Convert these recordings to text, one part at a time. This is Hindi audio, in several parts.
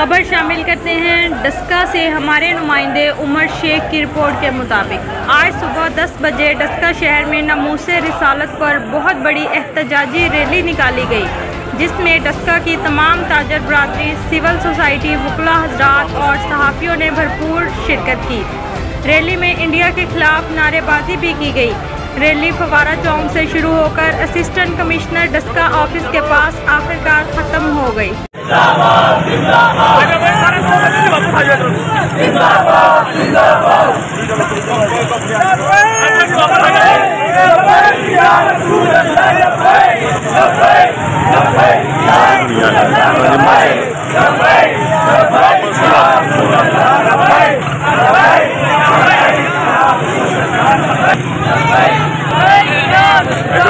खबर शामिल करते हैं डस्का से। हमारे नुमाइंदे उमर शेख की रिपोर्ट के मुताबिक आज सुबह 10 बजे डस्का शहर में नामूसे रिसालत पर बहुत बड़ी एहतजाजी रैली निकाली गई, जिसमें डस्का की तमाम ताजर बरादरी, सिविल सोसाइटी, वकला हजरात और सहाफ़ियों ने भरपूर शिरकत की। रैली में इंडिया के खिलाफ नारेबाजी भी की गई। रैली फवारा चौक से शुरू होकर असिस्टेंट कमिश्नर डस्का ऑफिस के पास आखिरकार ख़त्म हो गई।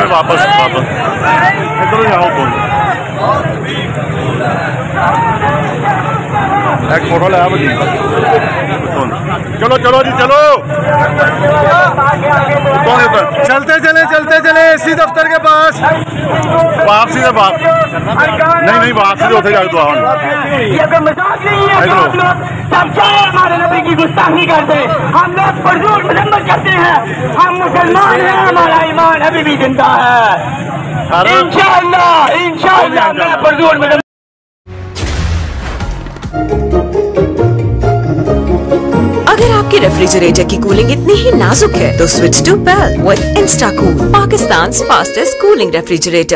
वापस इधर आओ, एक फोटो ले आओ जी। चलो चलो जी चलो, चलते चले इसी दफ्तर के पास। वापसी से नहीं वापसी से उठे जाए तो हमारे नबी की गुस्ताखी करते, हम लोग फजूल मजम्मत करते हैं। हम मुसलमान हैं, हमारा ईमान अभी भी जिंदा है। इंशाअल्लाह मैं फजूल मजम्मत। अगर आपके रेफ्रिजरेटर की कूलिंग इतनी ही नाजुक है तो switch to PEL with Instacool, Pakistan fastest cooling refrigerator.